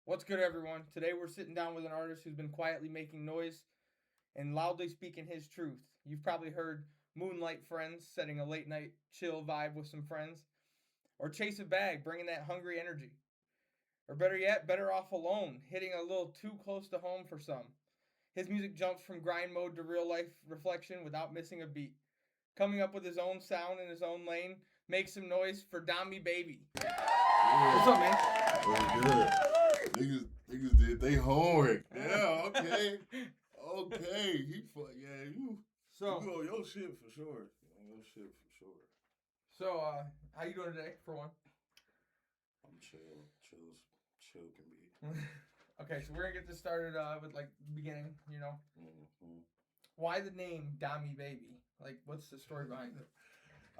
What's good, everyone? Today we're sitting down with an artist who's been quietly making noise and loudly speaking his truth. You've probably heard Moonlight Friends, setting a late night chill vibe with some friends, or Chase a Bag, bringing that hungry energy. Or better yet, Better Off Alone, hitting a little too close to home for some. His music jumps from grind mode to real life reflection without missing a beat. Coming up with his own sound in his own lane, make some noise for Dommy Baby. What's Yeah, up, man? very good. Niggas did they homework. Yeah, okay. Okay. You So, on your shit for sure. You on your shit for sure. how you doing today, for one? I'm chill. Chill can be. Okay, so we're gonna get this started with like the beginning. Mm-hmm. Why the name Dommy Baby? Like, what's the story behind it?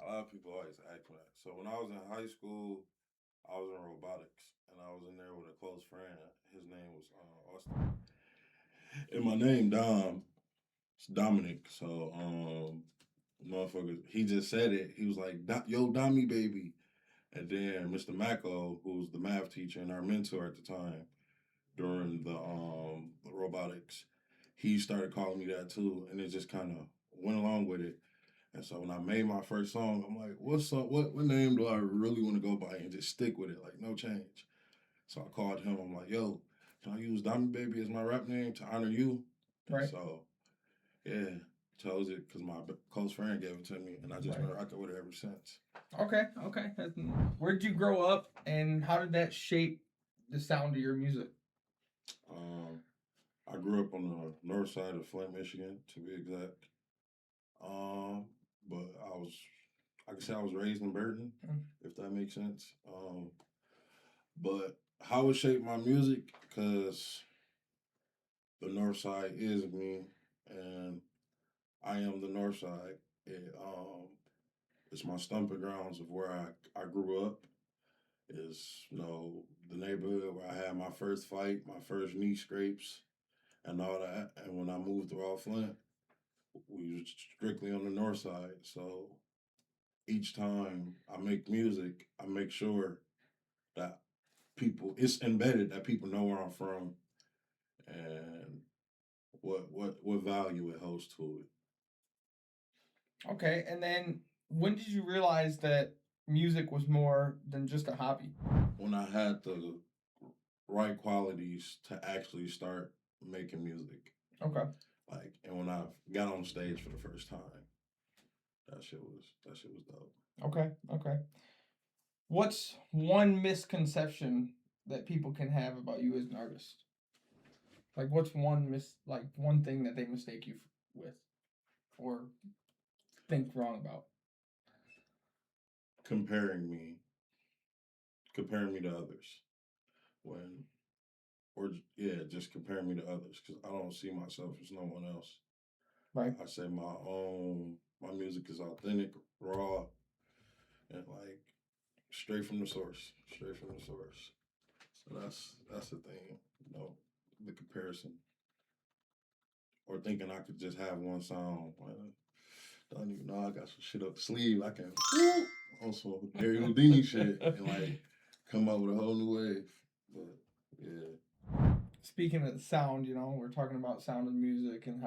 A lot of people always ask me that. So when I was in high school, I was in robotics, and I was in there with a close friend. His name was Austin, and my name Dom. It's Dominic. So motherfucker, he just said it. He was like, "Yo, Dommy baby." And then Mr. Mako, who was the math teacher and our mentor at the time during the robotics, he started calling me that too, and it just kind of went along with it. And so when I made my first song, I'm like, what's up? What name do I really want to go by and just stick with it, like no change. So I called him. I'm like, yo, can I use Dommy Baby as my rap name to honor you? And Right. so yeah, chose it because my close friend gave it to me, and I just been rocking with it ever since. Okay. Where did you grow up, and how did that shape the sound of your music? Um, I grew up on the north side of Flint, Michigan, to be exact. Um, but I can say I was raised in Burton, if that makes sense. But how it shaped my music, because the north side is me, and I am the north side. It's my stomping grounds of where I grew up. Is the neighborhood where I had my first fight, my first knee scrapes, and all that. And when I moved to All Flint, we was strictly on the north side. So each time I make music, I make sure that it's embedded that people know where I'm from and what value it holds to Okay, and then when did you realize that music was more than just a hobby? it. When I had the right qualities to actually start making music. Okay. And when I got on stage for the first time, that shit was dope. Okay. What's one misconception that people can have about you as an artist? Like, what's one thing that they mistake you with, or think wrong about? Comparing me, comparing me to others, when or yeah, just comparing me to others because I don't see myself as no one else. Right. I say my music is authentic, raw, and like straight from the source. So that's the thing, the comparison or thinking I could just have one song. Don't even know I got some shit up the sleeve. I can on some Harry Houdini shit and like come up with a whole new wave. But yeah. Speaking of the sound, we're talking about sound and music and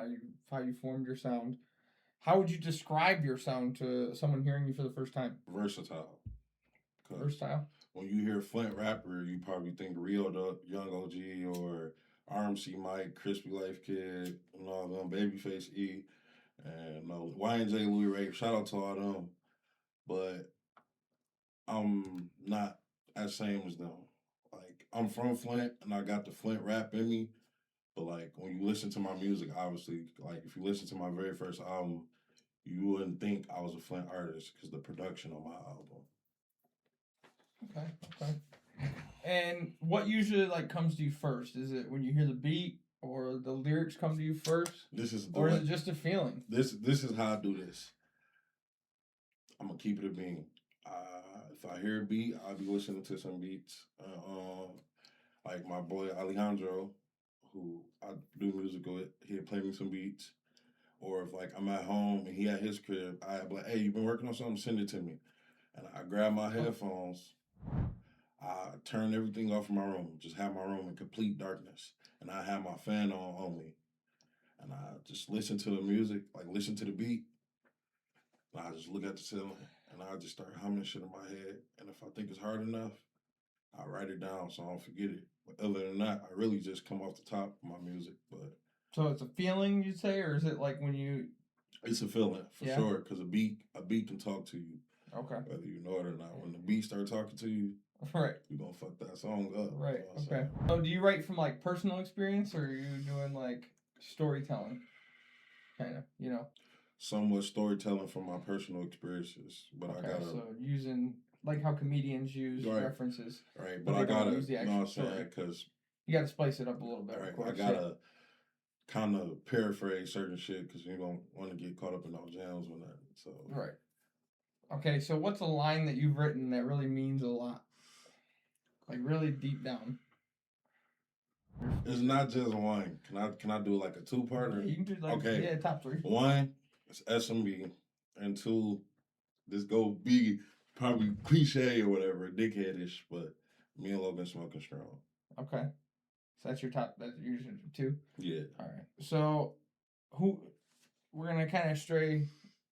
how you formed your sound. How would you describe your sound to someone hearing you for the first time? Versatile. Versatile. When you hear Flint rapper, you probably think Rio the Young OG or RMC Mike, Crispy Life Kid, and all them, Babyface E, and YNJ Louis Ray. Shout out to all them. But I'm not as same as them. Like I'm from Flint and I got the Flint rap in me. But like when you listen to my music, obviously, like if you listen to my very first album, you wouldn't think I was a Flint artist because the production on my album. Okay. And what usually comes to you first? Is it when you hear the beat, or the lyrics come to you first? Is it just a feeling? This is how I do this. I'm gonna keep it a bean. If I hear a beat, I'll be listening to some beats. Like my boy Alejandro, who I do music with, he'll play me some beats. Or if like I'm at home and he at his crib, I'll be like, "Hey, you been working on something? Send it to me." And I grab my headphones, I turn everything off in my room, just have my room in complete darkness, and I have my fan on me, and I just listen to the music, like listen to the beat, and I just look at the ceiling, and I just start humming shit in my head, and if I think it's hard enough, I write it down so I don't forget it. But other than that, I really just come off the top of my music, but So it's a feeling, you'd say, or is it like when you? it's a feeling for Yeah. sure, because a beat can talk to you, Okay. whether you know it or not. When the beat start talking to you, Right. you're gonna fuck that song up. Right. You know what I'm Okay. saying? So do you write from like personal experience, or are you doing like storytelling? Kind of, you know. Somewhat storytelling from my personal experiences, but I Okay. gotta So using like how comedians use Right. references, right. but But they I don't gotta, use the you know actual what I'm saying? story. Because You got to spice it up a little bit, of right, course. I gotta kind of paraphrase certain shit because you don't want to get caught up in those jams or nothing. So Right. Okay. So what's a line that you've written that really means a lot, like really deep down? it's not just one. Can I do like a two parter? Yeah, you can do like Okay. top three. One, it's SMB, and two, this go be probably cliche or whatever, dickheadish, but me and Logan smoking strong. Okay. So that's your top. That's your two. Yeah. All right. So we're gonna kind of stray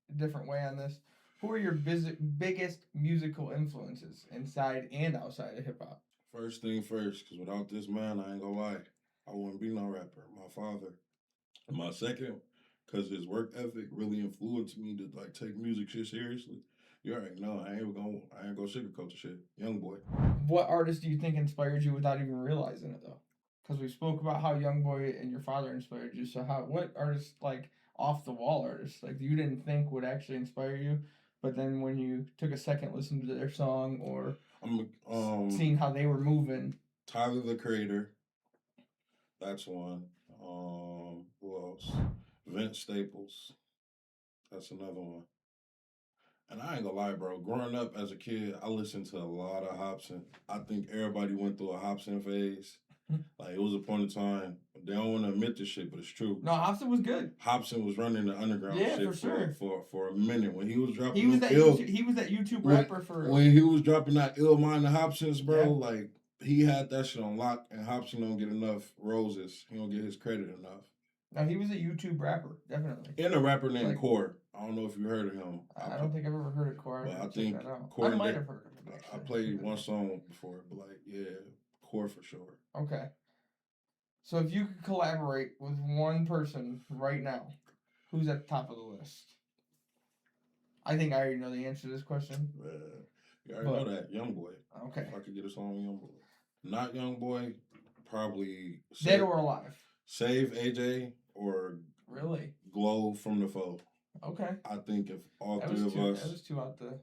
a different way on this. Who are your biggest musical influences inside and outside of hip hop? First thing first, because without this man, I ain't gonna lie, I wouldn't be no rapper. My father. And my second, because his work ethic really influenced me to like take music shit seriously. You already know I ain't gonna sugarcoat the shit. Young boy. What artist do you think inspired you without even realizing it though? Because we spoke about how Young Boy and your father inspired you. So what artists like off the wall artists like you didn't think would actually inspire you, but then when you took a second listen to their song or seeing how they were moving. Tyler the Creator. That's one. Who else? Vince Staples. That's another one. And I ain't gonna lie, bro. Growing up as a kid, I listened to a lot of Hobson. I think everybody went through a Hobson phase. Like it was a point of time. They don't want to admit this shit, but it's true. No, Hobson was good. Hobson was running the underground shit for sure. for a minute when he was dropping. He was that YouTube rapper for when he was dropping that Ill Mind the Hobsons, bro. Yeah. Like he had that shit on lock, and Hobson don't get enough roses. He don't get his credit enough. No, he was a YouTube rapper, definitely. And a rapper named Core. I don't know if you heard of him. I don't think I've ever heard of Core. But I think Core. I might have heard of him. Actually. I played one song before, but like, yeah, Core for sure. Okay. So if you could collaborate with one person right now, who's at the top of the list? I think I already know the answer to this question. You already know that. Young Boy. Okay. If I could get a song, Young Boy. Not Young Boy, probably... Dead or alive? Save AJ or... Really? Glow from the Foe. Okay. I think if all three of us... That was two out the...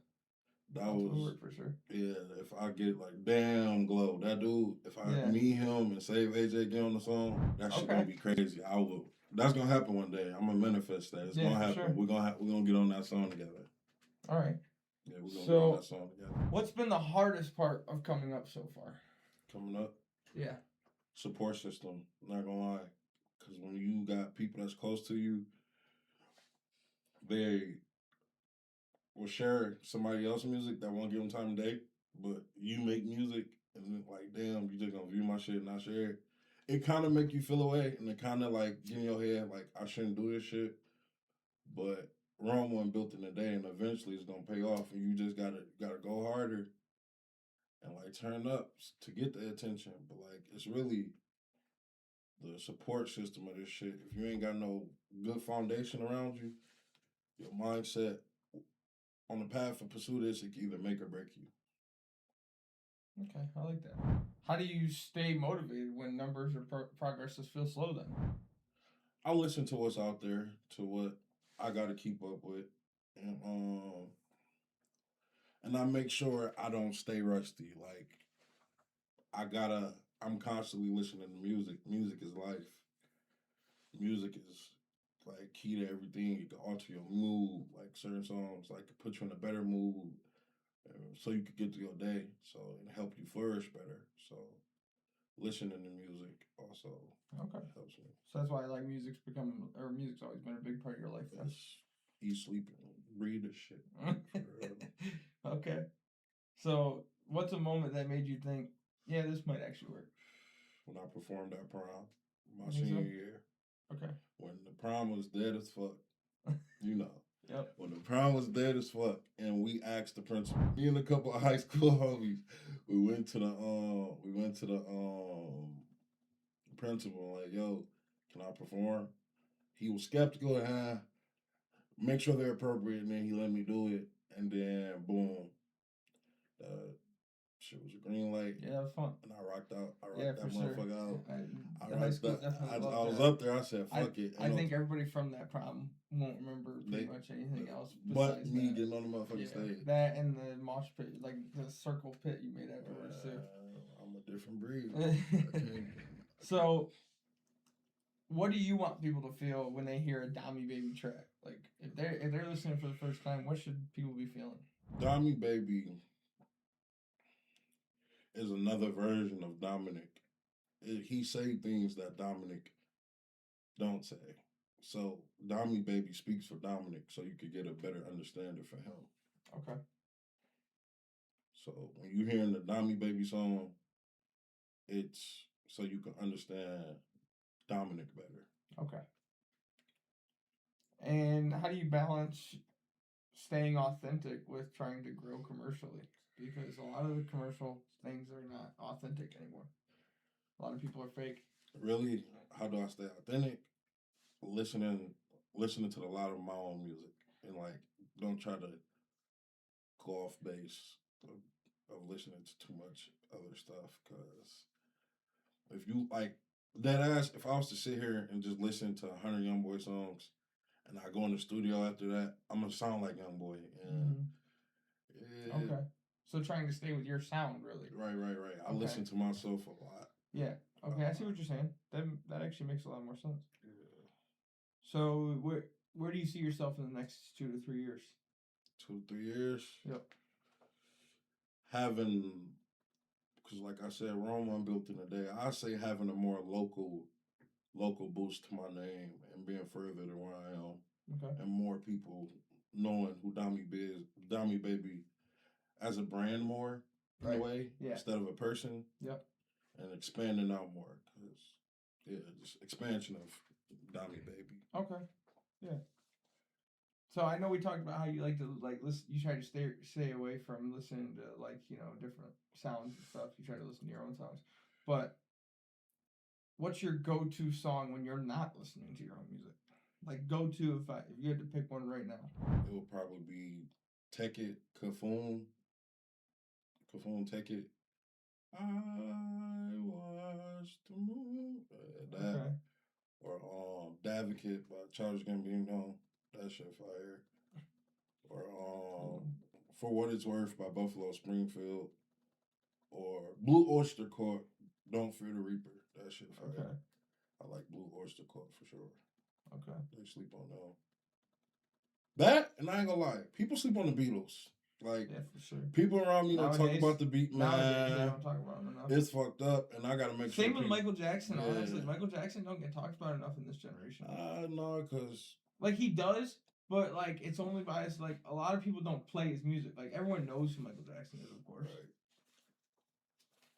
That was for sure. Yeah, if I get like damn Glow, that dude, if I meet him and Save AJ get on the song, that shit gonna be crazy. I will. That's gonna happen one day. I'm gonna manifest that. It's gonna happen. Sure. We're gonna get on that song together. All right. Yeah, we're gonna get on that song together. What's been the hardest part of coming up so far? Coming up? Yeah. Support system. Not gonna lie, because when you got people that's close to you, they will share somebody else's music that won't give them time of day, but you make music and then like, damn, you just gonna view my shit and not share it. It kind of make you feel away and it kind of like get in your head like I shouldn't do this shit, but Rome wasn't built in a day and eventually it's gonna pay off and you just gotta go harder and like turn up to get the attention. But like it's really the support system of this shit. If you ain't got no good foundation around you, your mindset on the path of pursue this, it can either make or break you. Okay, I like that. How do you stay motivated when numbers or progress just feel slow then? I listen to what's out there, to what I got to keep up with. And I make sure I don't stay rusty. Like, I'm constantly listening to music. Music is life. Music is like key to everything. It can alter your mood. Like certain songs, like it put you in a better mood, so you could get through your day. So it help you flourish better. So listening to music also helps me. So that's why like music's always been a big part of your life. Then. Eat, sleep, and breathe this shit. Okay. So What's a moment that made you think, yeah, this might actually work? When I performed at prom, my You think senior so? year, Okay. when the prom was dead as fuck, you know. Yep. When the prom was dead as fuck, and we asked the principal, me and a couple of high school homies, we went to the principal like, yo, can I perform? He was skeptical, make sure they're appropriate, and then he let me do it, and then boom, shit was a green light. Yeah, that was fun. And I rocked out. I rocked Yeah, that for sure. motherfucker out. The high school definitely I loved was that. up there. I said, fuck it. I think everybody from that prom won't remember pretty much anything else but besides me that. getting on the motherfucking stage. That and the mosh pit, like the circle pit you made afterwards too. I'm a different breed. So, what do you want people to feel when they hear a Dommy Baby track? Like, if they're listening for the first time, what should people be feeling? Dommy Baby is another version of Dominic. He say things that Dominic don't say. So Dommy Baby speaks for Dominic, so you could get a better understanding for him. Okay. So when you hearing the Dommy Baby song, it's so you can understand Dominic better. Okay. And how do you balance staying authentic with trying to grow commercially? Because a lot of the commercial things are not authentic anymore. A lot of people are fake. Really, how do I stay authentic? Listening to a lot of my own music, and like don't try to go off base of listening to too much other stuff. Because if you like that ass, if I was to sit here and just listen to 100 YoungBoy songs, and I go in the studio after that, I'm gonna sound like YoungBoy. And okay. So trying to stay with your sound, really. Right. I listen to myself a lot. Yeah. Okay, I see what you're saying. That actually makes a lot more sense. Yeah. So where do you see yourself in the next 2 to 3 years? 2 to 3 years. Yep. Having, because like I said, Rome unbuilt in a day. I say having a more local boost to my name and being further than where I am. Okay. And more people knowing who Dommy Baby as a brand more in a way instead of a person. Yep. And expanding out more, because just expansion of Dommy Baby. Okay. Yeah. So I know we talked about how you like to listen. You try to stay away from listening to different sounds and stuff. You try to listen to your own songs. But what's your go-to song when you're not listening to your own music? Like go-to if you had to pick one right now. It would probably be Take It, Cafoon, Take It. I watched the moon. That. Okay. Or Davocate by Charles Gambino. That shit fire. Or For What It's Worth by Buffalo Springfield. Or Blue Oyster Cult, Don't Fear the Reaper. That shit fire. Okay. I like Blue Oyster Cult for sure. Okay. They sleep on them. That, and I ain't gonna lie, people sleep on the Beatles. Like, yeah, for sure. People around me don't talk about the beat, man. Nowadays, they don't talk about it enough. It's fucked up, and I gotta make sure. Same with Michael Jackson, honestly. Michael Jackson don't get talked about enough in this generation. No, because... Like, he does, but, like, it's only by us, like, a lot of people don't play his music. Like, everyone knows who Michael Jackson is, of course. Right.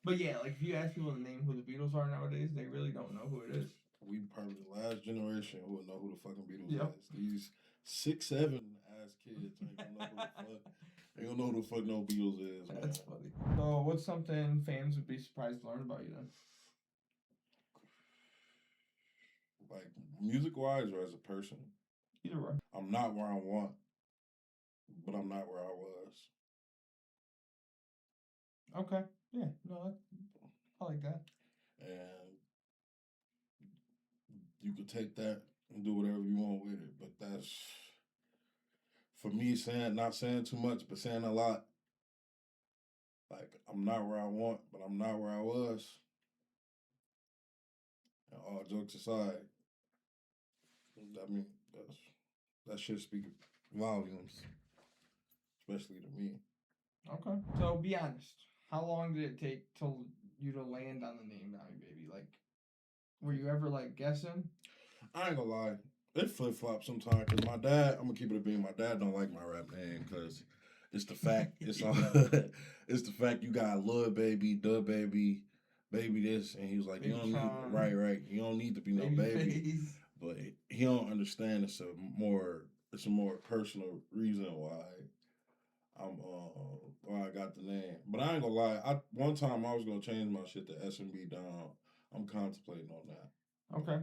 But, yeah, like, if you ask people to name who the Beatles are nowadays, they really don't know who it is. We probably the last generation who would know who the fucking Beatles is. These 6'7" ass kids ain't gonna know who the fuck. They don't know who the fuck no Beatles is. Man. That's funny. So, what's something fans would be surprised to learn about you then? Like music wise or as a person? Either way. I'm not where I want, but I'm not where I was. Okay. Yeah. No, I like that. And you could take that and do whatever you want with it, but that's for me not saying too much, but saying a lot. Like, I'm not where I want, but I'm not where I was. And all jokes aside, I mean, that should speak volumes, especially to me. Okay. So be honest. How long did it take till you to land on the name Dommy Baby? Like, were you ever like guessing? I ain't gonna lie. It flip-flops sometimes because my dad, I'm gonna keep it a bean, my dad don't like my rap name because It's the fact. It's all. It's the fact you got Lil Baby, Dub Baby, Baby this, and he was like, Baby you don't need Tron. right. You don't need to be no baby. Face. But he don't understand. It's a more personal reason why I got the name. But I ain't gonna lie. One time I was gonna change my shit to S&B Down. I'm contemplating on that. Okay.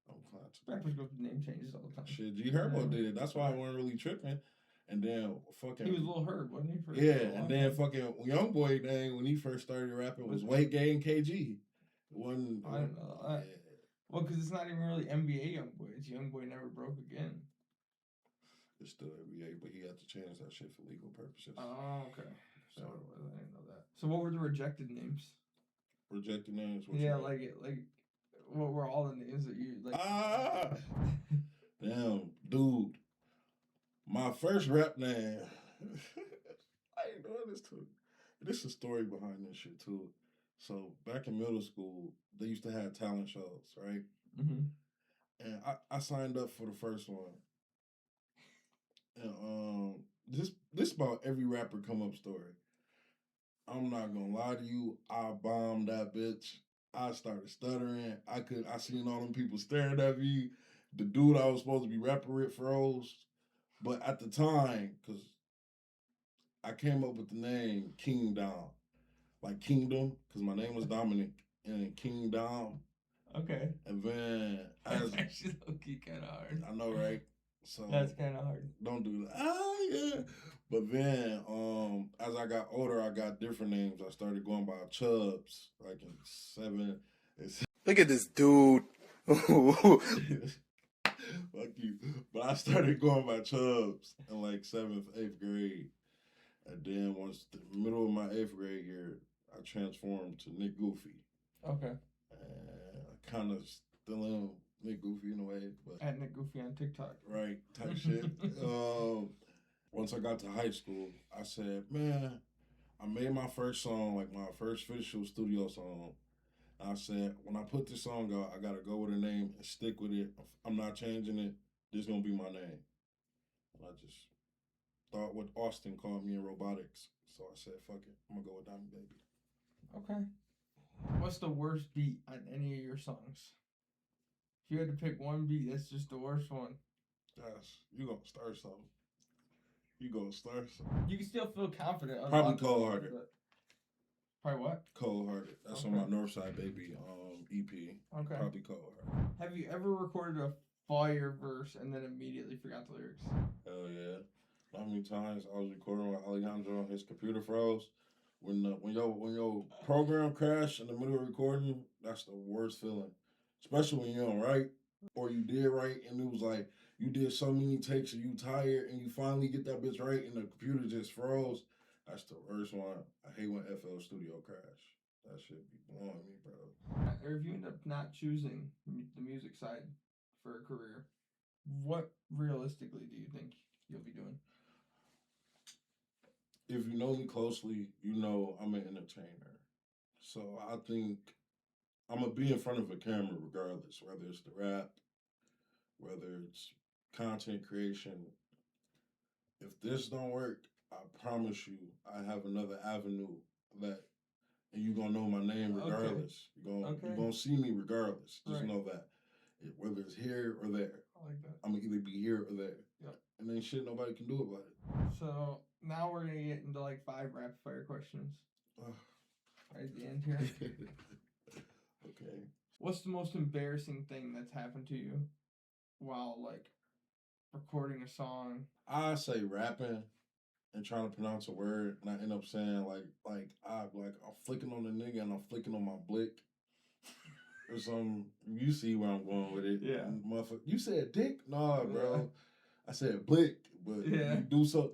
I'm contemplating. Rappers go through name changes all the time. Shit, G Herbo did it. That's why I wasn't really tripping. And then fucking he was Lil Herb, wasn't he? Yeah, and then fucking Young Boy name when he first started rapping was Weight Gain KG. One I don't know that. Yeah. Well, because it's not even really NBA Young Boy. It's Young Boy Never Broke Again. It's still NBA, but he had to change that shit for legal purposes. Oh, okay. So I didn't know that. So what were the rejected names? Rejected names? Yeah, like what were all the names that you like? Damn, dude. My first rap name. I ain't doing this too. There's a story behind this shit too. So back in middle school, they used to have talent shows, right? Mm-hmm. And I signed up for the first one. And this about every rapper come up story. I'm not gonna lie to you. I bombed that bitch. I started stuttering. I seen all them people staring at me. The dude I was supposed to be rapping with froze. But at the time, because I came up with the name King Dom, like Kingdom, because my name was Dominic, and King Dom. Okay. And then that's actually low-key kind of hard. I know, right? So that's kind of hard. Don't do that. Yeah. But then, as I got older, I got different names. I started going by Chubbs, like in 7. Look at this dude. Fuck you. But I started going by Chubbs in like 7th, 8th grade. And then once the middle of my 8th grade year, I transformed to Nick Goofy. Okay. And I kind of still am Nick Goofy in a way. But at Nick Goofy on TikTok. Right, type shit. Once I got to high school, I said, man, I made my first song, like my first official studio song. I said, when I put this song out, I gotta go with a name and stick with it. I'm not changing it. This is gonna be my name. And I just thought what Austin called me in robotics. So I said, fuck it. I'm gonna go with Dommy Baby. Okay. What's the worst beat on any of your songs? If you had to pick one beat, that's just the worst one. Gosh, you gonna start something. You gonna start something. You can still feel confident. Probably Cold Hearted. Probably what? Cold Hearted. That's on my Northside Baby EP. Okay. Probably Cold Hearted. Have you ever recorded a fire verse and then immediately forgot the lyrics? Hell yeah. How many times I was recording with Alejandro and his computer froze. When your program crashed in the middle of recording, that's the worst feeling. Especially when you don't write or you did write and it was like you did so many takes and you tired and you finally get that bitch right and the computer just froze. That's the worst one. I hate when FL Studio crash. That shit be blowing me, bro. Or if you end up not choosing the music side for a career, what realistically do you think you'll be doing? If you know me closely, you know I'm an entertainer. So I think I'm going to be in front of a camera regardless, whether it's the rap, whether it's content creation. If this don't work, I promise you I have another avenue and you're going to know my name regardless. Okay. You're going to see me regardless. Just know that. Whether it's here or there. I like that. I'm going to either be here or there. Yep. And then shit nobody can do about it. So now we're going to get into like 5 rapid fire questions. Right at the end here. Okay. What's the most embarrassing thing that's happened to you while like recording a song? I say rapping and trying to pronounce a word, and I end up saying I'm flicking on the nigga and I'm flicking on my blick or something. You see where I'm going with it? Yeah. Motherfucker, you said dick? Nah, bro. I said blick, but you do so.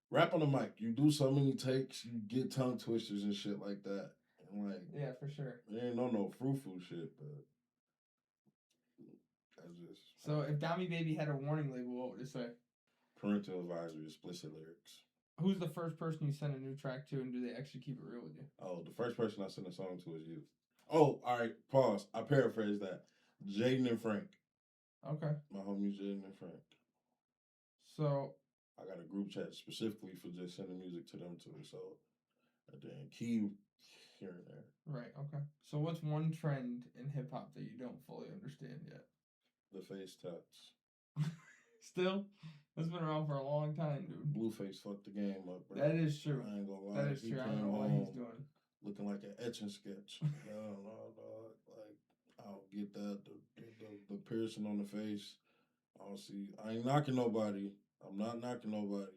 Rap on the mic. You do so many takes, you get tongue twisters and shit like that. And yeah, for sure. There ain't no frou-frou shit, but that's just. So if Dommy Baby had a warning label, what would it say? Parental advisory, explicit lyrics. Who's the first person you send a new track to, and do they actually keep it real with you? Oh, the first person I sent a song to is you. Oh, all right, pause. I paraphrase that. Jaden and Frank. Okay. My homies Jaden and Frank. So, I got a group chat specifically for just sending music to them too. So, and then Key here and there. Right. Okay. So what's one trend in hip hop that you don't fully understand yet? The face tats. Still, that's been around for a long time, dude. Blueface fucked the game up, bro. That is true. I ain't gonna lie. That is true. I don't know what he's doing. Looking like an etching sketch. I don't know, dog. Like, I don't get that. The piercing on the face. I don't see. I ain't knocking nobody. I'm not knocking nobody.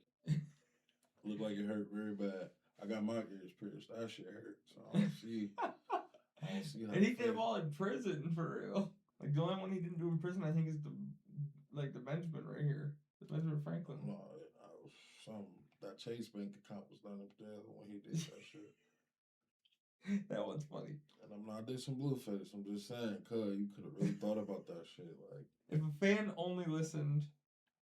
Look like it hurt very bad. I got my ears pierced. That shit hurt. So I don't see. I don't see how. And he did them all in prison for real. Like the only one he didn't do in prison, I think, is the Benjamin right here, the Benjamin Franklin. No, that Chase Bank account was done in jail when he did that shit. That one's funny. And I did some Blueface. I'm just saying, cuz you could have really thought about that shit. Like, if a fan only listened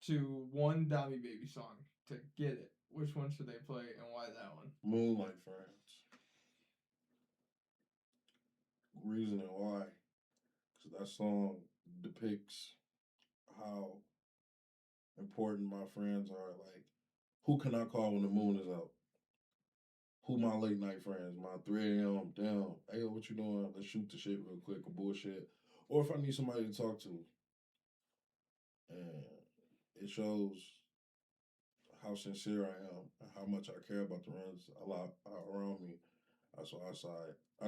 to one Dommy Baby song to get it, which one should they play and why that one? Moonlight Friends. Reason and why. Because that song depicts how important my friends are. Like, who can I call when the moon is out? Who my late night friends? My 3 a.m. Damn. Hey, what you doing? Let's shoot the shit real quick or bullshit. Or if I need somebody to talk to. And it shows how sincere I am and how much I care about the ones a lot around me. That's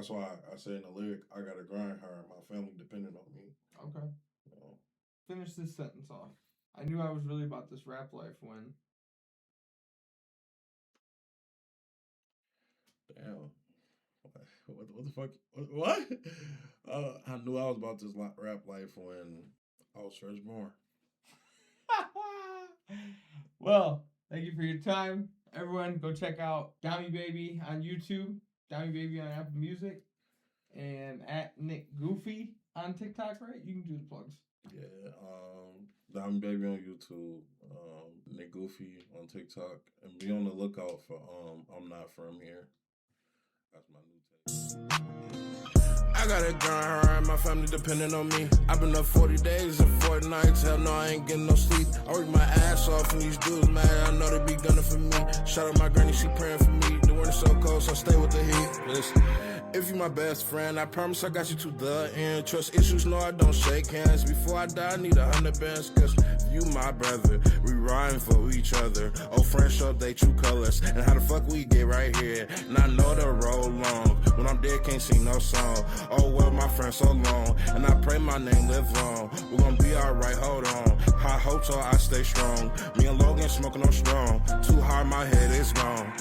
why I say in the lyric, I gotta grind hard. My family dependent on me. Okay. You know? Finish this sentence off. I knew I was really about this rap life when. Damn. What the fuck? What? I knew I was about this rap life when I was first born. Well, thank you for your time. Everyone, go check out Dommy Baby on YouTube, Dommy Baby on Apple Music, and at Nick Goofy on TikTok, right? You can do the plugs. Yeah, Dommy Baby on YouTube, Nick Goofy on TikTok, and be on the lookout for I'm Not From Here. That's my new tape. I gotta grind hard, my family depending on me. I've been up 40 days and 40 nights, hell no, I ain't getting no sleep. I work my ass off and these dudes mad, I know they be gunning for me. Shout out my granny, she praying for me. The winter's so cold, so stay with the heat. Listen, if you my best friend, I promise I got you to the end. Trust issues, no, I don't shake hands. Before I die, I need 100 bands, cause you my brother, we riding for each other. Old friends show they true colors, and how the fuck we get right here. And I know the road long, when I'm dead can't sing no song. Oh well, my friend so long, and I pray my name live long. We're gonna be alright, hold on. High hopes so I stay strong. Me and Logan smoking on strong. Too hard, my head is gone.